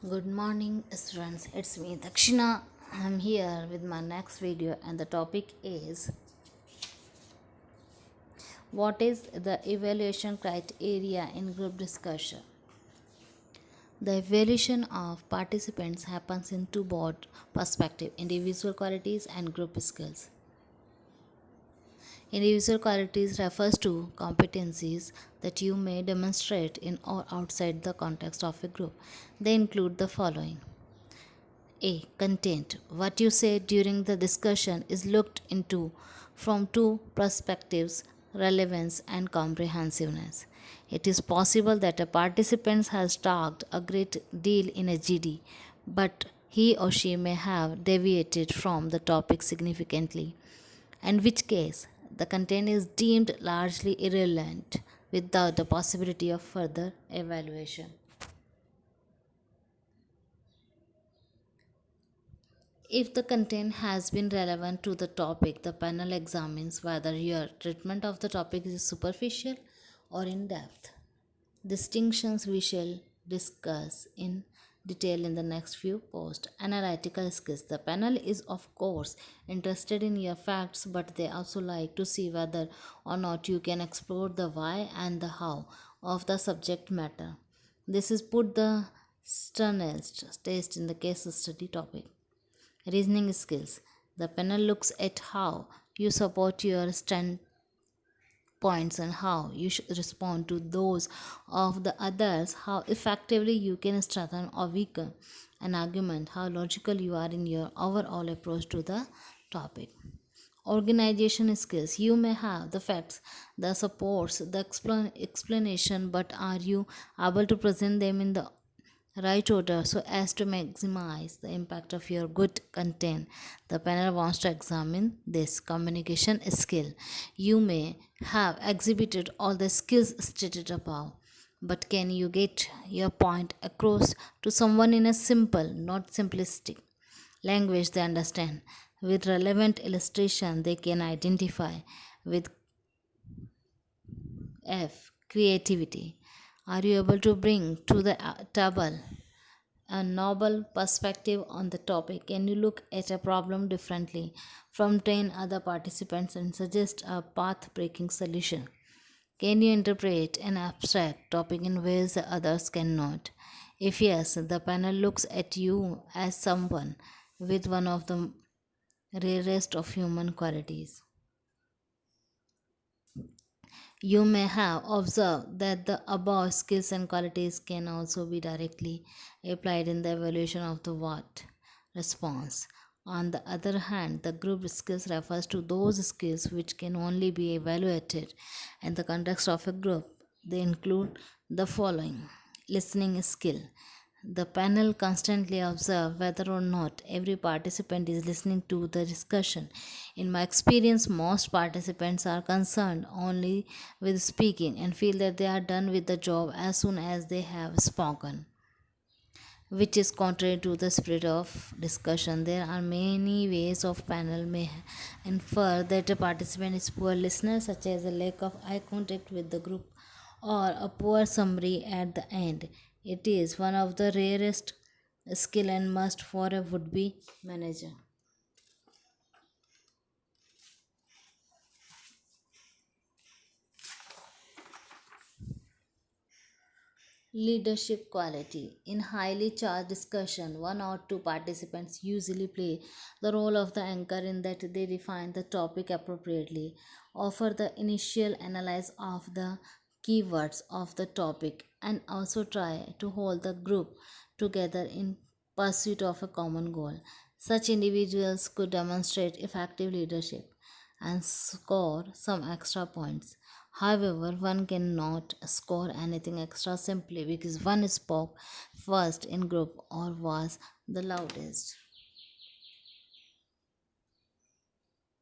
Good morning, students. It's me, Dakshina. I'm here with my next video, and the topic is what is the evaluation criteria in group discussion? The evaluation of participants happens in two broad perspectives: individual qualities and group skills. Individual qualities refers to competencies that you may demonstrate in or outside the context of a group. They include the following: A. Content. What you say during the discussion is looked into from two perspectives: relevance and comprehensiveness. It is possible that a participant has talked a great deal in a GD, but he or she may have deviated from the topic significantly, in which case the content is deemed largely irrelevant without the possibility of further evaluation. If the content has been relevant to the topic, the panel examines whether your treatment of the topic is superficial or in depth. Distinctions we shall discuss in detail in the next few posts. Analytical skills. The panel is, of course, interested in your facts, but they also like to see whether or not you can explore the why and the how of the subject matter. This is put the sternest test in the case study topic. Reasoning skills. The panel looks at how you support your standpoints and how you should respond to those of the others, how effectively you can strengthen or weaken an argument, how logical you are in your overall approach to the topic. Organization skills. You may have the facts, the supports, the explanation, but are you able to present them in the right order so as to maximize the impact of your good content? The panel wants to examine this communication skill. You may have exhibited all the skills stated above, but can you get your point across to someone in a simple, not simplistic language they understand, with relevant illustration they can identify, with creativity? Are you able to bring to the table a novel perspective on the topic? Can you look at a problem differently from 10 other participants and suggest a path breaking solution? Can you interpret an abstract topic in ways the others cannot? If yes, the panel looks at you as someone with one of the rarest of human qualities. You may have observed that the above skills and qualities can also be directly applied in the evaluation of the what response. On the other hand, the group skills refers to those skills which can only be evaluated in the context of a group. They include the following: listening skill. The panel constantly observe whether or not every participant is listening to the discussion. In my experience, most participants are concerned only with speaking and feel that they are done with the job as soon as they have spoken, which is contrary to the spirit of discussion. There are many ways of panel may infer that a participant is poor listener, such as a lack of eye contact with the group or a poor summary at the end. It is one of the rarest skill and must for a would-be manager. Leadership quality. In highly charged discussion, one or two participants usually play the role of the anchor in that they define the topic appropriately, offer the initial analysis of the keywords of the topic, and also try to hold the group together in pursuit of a common goal. Such individuals could demonstrate effective leadership and score some extra points. However, one cannot score anything extra simply because one spoke first in group or was the loudest.